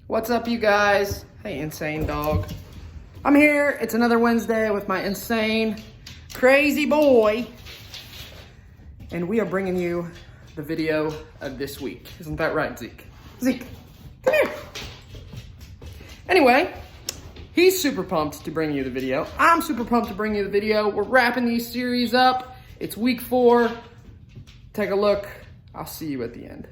What's up, you guys? Hey, insane dog. I'm here. It's another Wednesday with my insane, crazy boy. And we are bringing you the video of this week. Isn't that right, Zeke? Zeke, come here. Anyway, he's super pumped to bring you the video. I'm super pumped to bring you the video. We're wrapping these series up. It's week 4. Take a look. I'll see you at the end.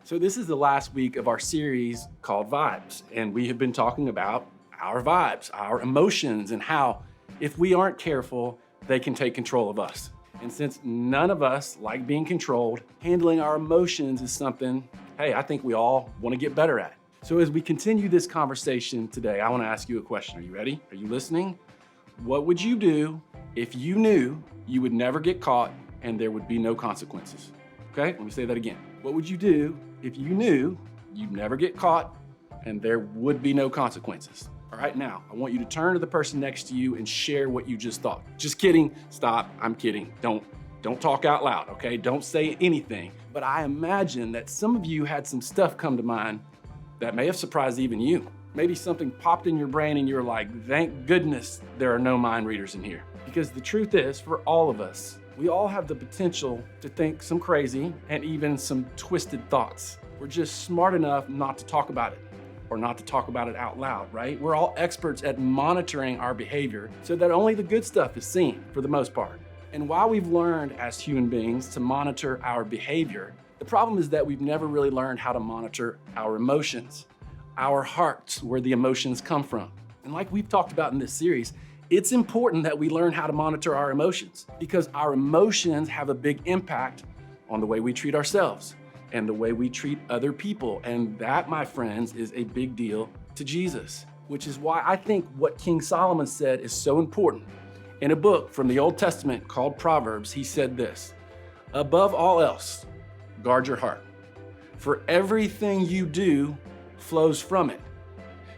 So this is the last week of our series called Vibes, and we have been talking about our vibes, our emotions, and how, if we aren't careful, they can take control of us. And since none of us like being controlled, handling our emotions is something, hey, I think we all want to get better at. So as we continue this conversation today, I want to ask you a question. Are you ready? Are you listening? What would you do if you knew you would never get caught and there would be no consequences? Okay, let me say that again. What would you do if you knew you'd never get caught and there would be no consequences? All right, now, I want you to turn to the person next to you and share what you just thought. Just kidding, stop, I'm kidding. Don't talk out loud, okay? Don't say anything. But I imagine that some of you had some stuff come to mind that may have surprised even you. Maybe something popped in your brain and you're like, thank goodness there are no mind readers in here. Because the truth is, for all of us, we all have the potential to think some crazy and even some twisted thoughts. We're just smart enough not to talk about it or not to talk about it out loud, right? We're all experts at monitoring our behavior so that only the good stuff is seen for the most part. And while we've learned as human beings to monitor our behavior, the problem is that we've never really learned how to monitor our emotions, our hearts, where the emotions come from. And like we've talked about in this series, it's important that we learn how to monitor our emotions because our emotions have a big impact on the way we treat ourselves and the way we treat other people. And that, my friends, is a big deal to Jesus, which is why I think what King Solomon said is so important. In a book from the Old Testament called Proverbs, he said this, "Above all else, guard your heart, for everything you do flows from it."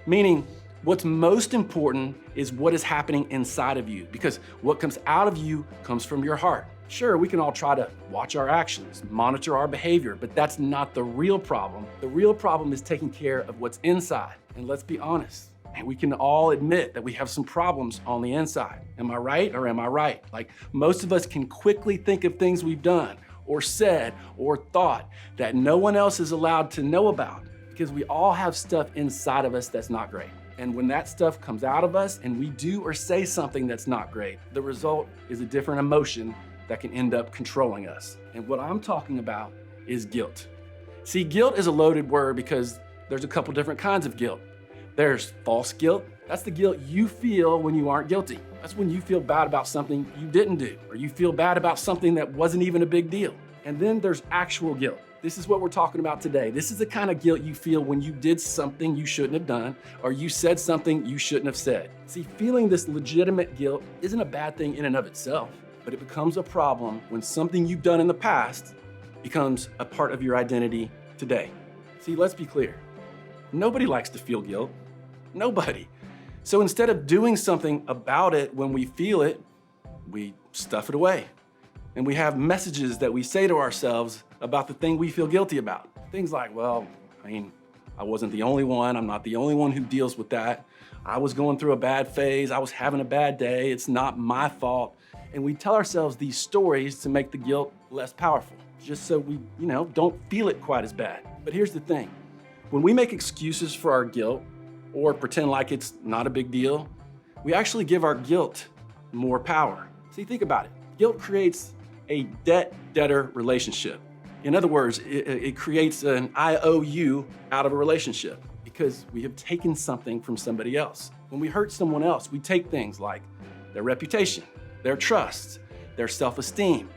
Meaning, what's most important is what is happening inside of you, because what comes out of you comes from your heart. Sure, we can all try to watch our actions, monitor our behavior, but that's not the real problem. The real problem is taking care of what's inside. And let's be honest, and we can all admit that we have some problems on the inside. Am I right or am I right? Like, most of us can quickly think of things we've done or said or thought that no one else is allowed to know about, because we all have stuff inside of us that's not great. And when that stuff comes out of us and we do or say something that's not great, the result is a different emotion that can end up controlling us. And what I'm talking about is guilt. See, guilt is a loaded word because there's a couple different kinds of guilt. There's false guilt. That's the guilt you feel when you aren't guilty. That's when you feel bad about something you didn't do, or you feel bad about something that wasn't even a big deal. And then there's actual guilt. This is what we're talking about today. This is the kind of guilt you feel when you did something you shouldn't have done, or you said something you shouldn't have said. See, feeling this legitimate guilt isn't a bad thing in and of itself, but it becomes a problem when something you've done in the past becomes a part of your identity today. See, let's be clear. Nobody likes to feel guilt. Nobody. So instead of doing something about it when we feel it, we stuff it away. And we have messages that we say to ourselves about the thing we feel guilty about. Things like, well, I wasn't the only one. I'm not the only one who deals with that. I was going through a bad phase. I was having a bad day. It's not my fault. And we tell ourselves these stories to make the guilt less powerful, just so we, don't feel it quite as bad. But here's the thing. When we make excuses for our guilt or pretend like it's not a big deal, we actually give our guilt more power. See, think about it. Guilt creates a debt-debtor relationship. In other words, it creates an IOU out of a relationship because we have taken something from somebody else. When we hurt someone else, we take things like their reputation, their trust, their self-esteem.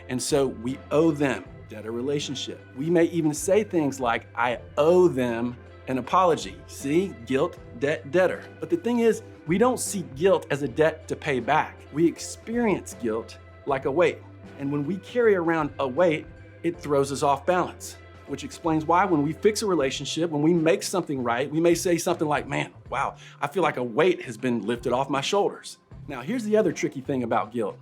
And so we owe them debtor relationship. We may even say things like, I owe them an apology. See, guilt, debt, debtor. But the thing is, we don't see guilt as a debt to pay back. We experience guilt like a weight. And when we carry around a weight, it throws us off balance, which explains why when we fix a relationship, when we make something right, we may say something like, man, wow, I feel like a weight has been lifted off my shoulders. Now, here's the other tricky thing about guilt.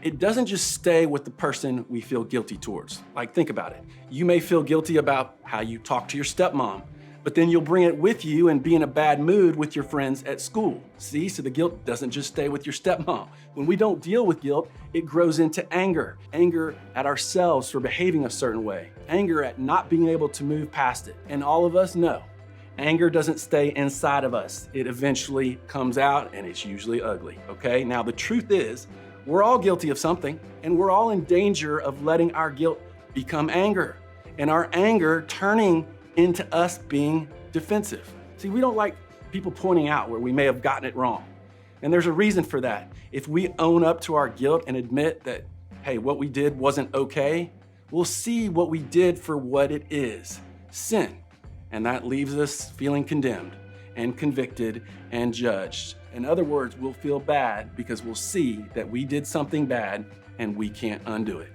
It doesn't just stay with the person we feel guilty towards. Like, think about it. You may feel guilty about how you talk to your stepmom, but then you'll bring it with you and be in a bad mood with your friends at school. See, so the guilt doesn't just stay with your stepmom. When we don't deal with guilt, it grows into anger. Anger at ourselves for behaving a certain way. Anger at not being able to move past it. And all of us know, anger doesn't stay inside of us. It eventually comes out and it's usually ugly, okay? Now the truth is, we're all guilty of something and we're all in danger of letting our guilt become anger and our anger turning into us being defensive. See, we don't like people pointing out where we may have gotten it wrong. And there's a reason for that. If we own up to our guilt and admit that, hey, what we did wasn't okay, we'll see what we did for what it is, sin. And that leaves us feeling condemned and convicted and judged. In other words, we'll feel bad because we'll see that we did something bad and we can't undo it.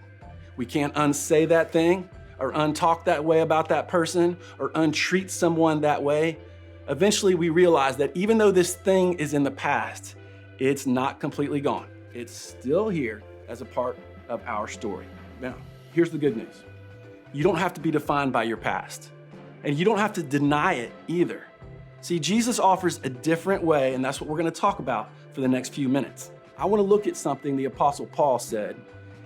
We can't unsay that thing or untalk that way about that person or untreat someone that way. Eventually we realize that even though this thing is in the past, it's not completely gone. It's still here as a part of our story. Now, here's the good news. You don't have to be defined by your past, and you don't have to deny it either. See, Jesus offers a different way, and that's what we're going to talk about for the next few minutes. I want to look at something the Apostle Paul said,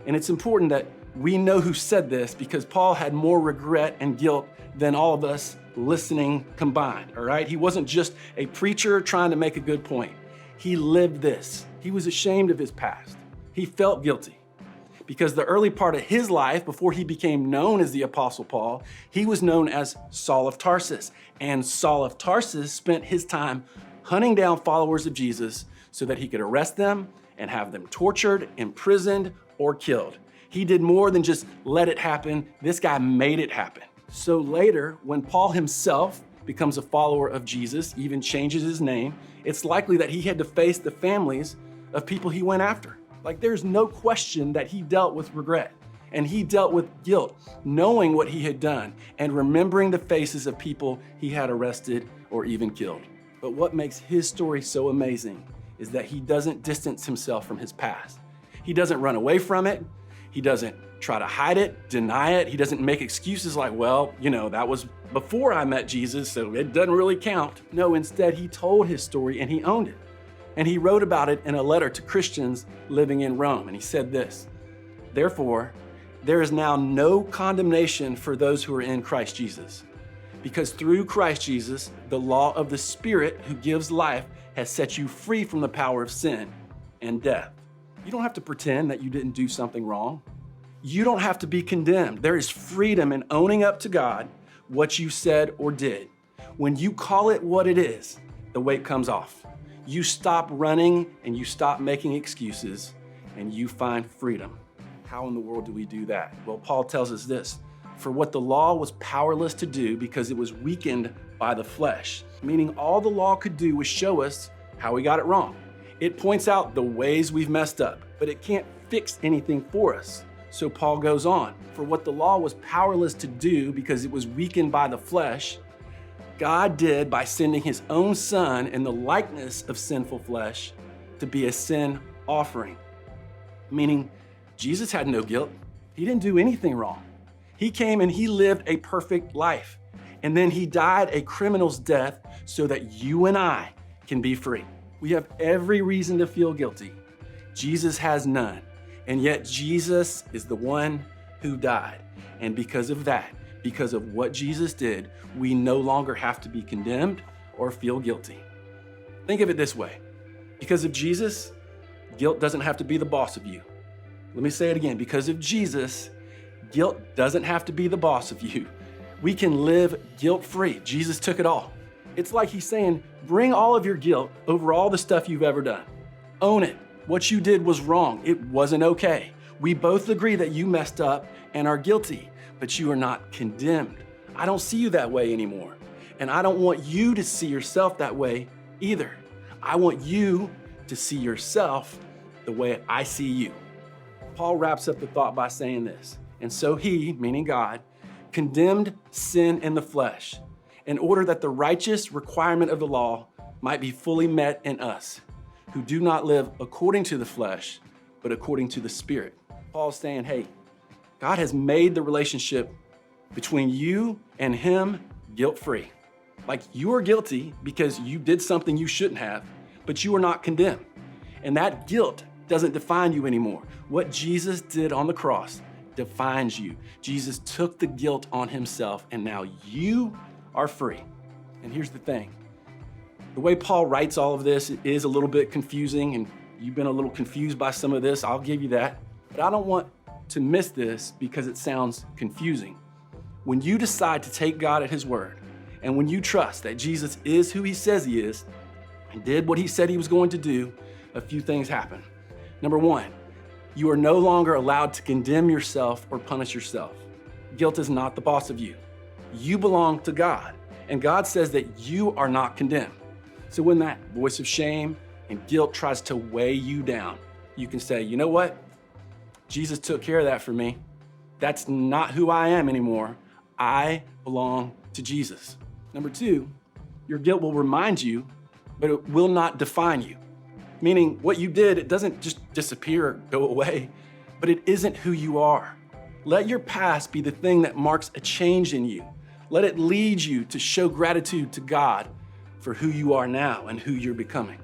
and it's important that we know who said this because Paul had more regret and guilt than all of us listening combined, all right? He wasn't just a preacher trying to make a good point. He lived this. He was ashamed of his past. He felt guilty because the early part of his life, before he became known as the Apostle Paul, he was known as Saul of Tarsus. And Saul of Tarsus spent his time hunting down followers of Jesus so that he could arrest them and have them tortured, imprisoned, or killed. He did more than just let it happen. This guy made it happen. So later, when Paul himself becomes a follower of Jesus, even changes his name, it's likely that he had to face the families of people he went after. Like, there's no question that he dealt with regret and he dealt with guilt, knowing what he had done and remembering the faces of people he had arrested or even killed. But what makes his story so amazing is that he doesn't distance himself from his past. He doesn't run away from it. He doesn't try to hide it, deny it. He doesn't make excuses like, well, that was before I met Jesus, so it doesn't really count. No, instead, he told his story and he owned it. And he wrote about it in a letter to Christians living in Rome. And he said this, therefore, there is now no condemnation for those who are in Christ Jesus. Because through Christ Jesus, the law of the Spirit who gives life has set you free from the power of sin and death. You don't have to pretend that you didn't do something wrong. You don't have to be condemned. There is freedom in owning up to God what you said or did. When you call it what it is, the weight comes off. You stop running and you stop making excuses and you find freedom. How in the world do we do that? Well, Paul tells us this, for what the law was powerless to do because it was weakened by the flesh, meaning all the law could do was show us how we got it wrong. It points out the ways we've messed up, but it can't fix anything for us. So Paul goes on, for what the law was powerless to do because it was weakened by the flesh, God did by sending his own son in the likeness of sinful flesh to be a sin offering. Meaning Jesus had no guilt. He didn't do anything wrong. He came and he lived a perfect life. And then he died a criminal's death so that you and I can be free. We have every reason to feel guilty. Jesus has none. And yet Jesus is the one who died. And because of that, because of what Jesus did, we no longer have to be condemned or feel guilty. Think of it this way. Because of Jesus, guilt doesn't have to be the boss of you. Let me say it again. Because of Jesus, guilt doesn't have to be the boss of you. We can live guilt-free. Jesus took it all. It's like he's saying, bring all of your guilt over all the stuff you've ever done. Own it. What you did was wrong. It wasn't okay. We both agree that you messed up and are guilty, but you are not condemned. I don't see you that way anymore. And I don't want you to see yourself that way either. I want you to see yourself the way I see you. Paul wraps up the thought by saying this, and so he, meaning God, condemned sin in the flesh in order that the righteous requirement of the law might be fully met in us, who do not live according to the flesh, but according to the Spirit. Paul's saying, hey, God has made the relationship between you and him guilt-free. Like you are guilty because you did something you shouldn't have, but you are not condemned. And that guilt doesn't define you anymore. What Jesus did on the cross defines you. Jesus took the guilt on himself, and now you are free. And here's the thing. The way Paul writes all of this is a little bit confusing, and you've been a little confused by some of this. I'll give you that. But I don't want to miss this because it sounds confusing. When you decide to take God at his word, and when you trust that Jesus is who he says he is, and did what he said he was going to do, a few things happen. Number one, you are no longer allowed to condemn yourself or punish yourself. Guilt is not the boss of you. You belong to God, and God says that you are not condemned. So when that voice of shame and guilt tries to weigh you down, you can say, you know what? Jesus took care of that for me. That's not who I am anymore. I belong to Jesus. Number two, your guilt will remind you, but it will not define you. Meaning what you did, it doesn't just disappear or go away, but it isn't who you are. Let your past be the thing that marks a change in you. Let it lead you to show gratitude to God for who you are now and who you're becoming.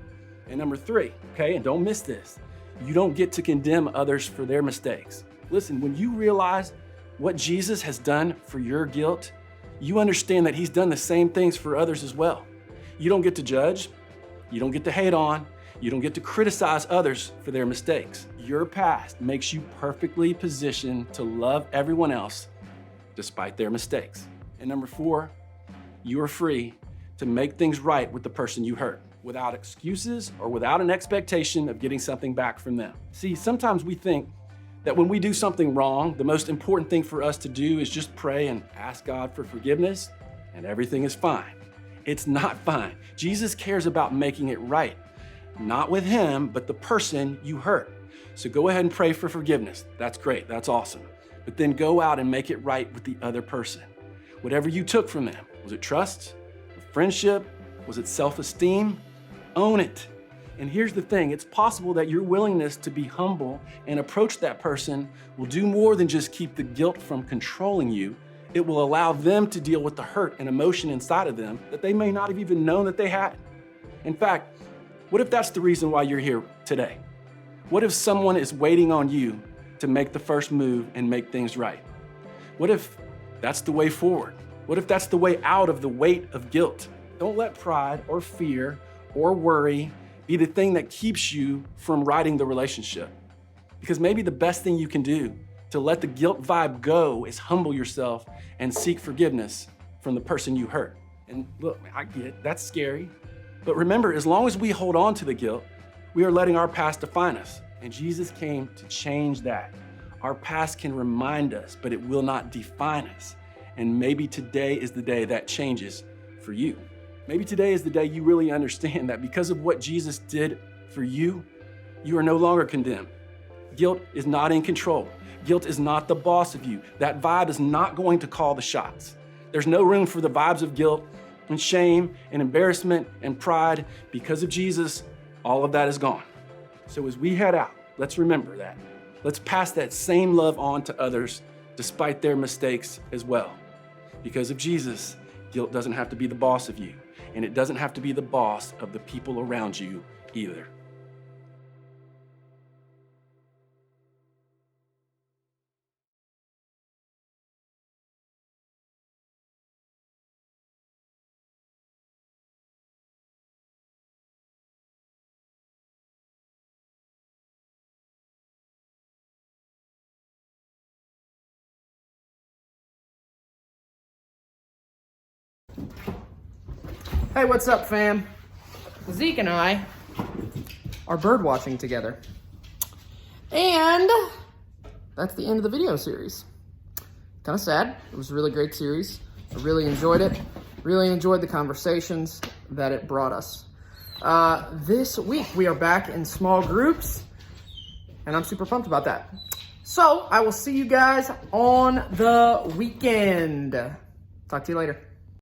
And number three, okay, and don't miss this, you don't get to condemn others for their mistakes. Listen, when you realize what Jesus has done for your guilt, you understand that he's done the same things for others as well. You don't get to judge, you don't get to hate on, you don't get to criticize others for their mistakes. Your past makes you perfectly positioned to love everyone else despite their mistakes. And number four, you are free to make things right with the person you hurt without excuses or without an expectation of getting something back from them. See, sometimes we think that when we do something wrong, the most important thing for us to do is just pray and ask God for forgiveness and everything is fine. It's not fine. Jesus cares about making it right. Not with him, but the person you hurt. So go ahead and pray for forgiveness. That's great, that's awesome. But then go out and make it right with the other person. Whatever you took from them, was it trust, friendship, was it self-esteem? Own it. And here's the thing, it's possible that your willingness to be humble and approach that person will do more than just keep the guilt from controlling you. It will allow them to deal with the hurt and emotion inside of them that they may not have even known that they had. In fact, what if that's the reason why you're here today? What if someone is waiting on you to make the first move and make things right? What if that's the way forward? What if that's the way out of the weight of guilt? Don't let pride or fear or worry be the thing that keeps you from righting the relationship. Because maybe the best thing you can do to let the guilt vibe go is humble yourself and seek forgiveness from the person you hurt. And look, I get it, that's scary. But remember, as long as we hold on to the guilt, we are letting our past define us. And Jesus came to change that. Our past can remind us, but it will not define us. And maybe today is the day that changes for you. Maybe today is the day you really understand that because of what Jesus did for you, you are no longer condemned. Guilt is not in control. Guilt is not the boss of you. That vibe is not going to call the shots. There's no room for the vibes of guilt and shame and embarrassment and pride. Because of Jesus, all of that is gone. So as we head out, let's remember that. Let's pass that same love on to others despite their mistakes as well. Because of Jesus, guilt doesn't have to be the boss of you, and it doesn't have to be the boss of the people around you either. Hey, what's up, fam? Zeke and I are bird watching together. And that's the end of the video series. Kind of sad. It was a really great series. I really enjoyed it. Really enjoyed the conversations that it brought us. This week, we are back in small groups, and I'm super pumped about that. So I will see you guys on the weekend. Talk to you later.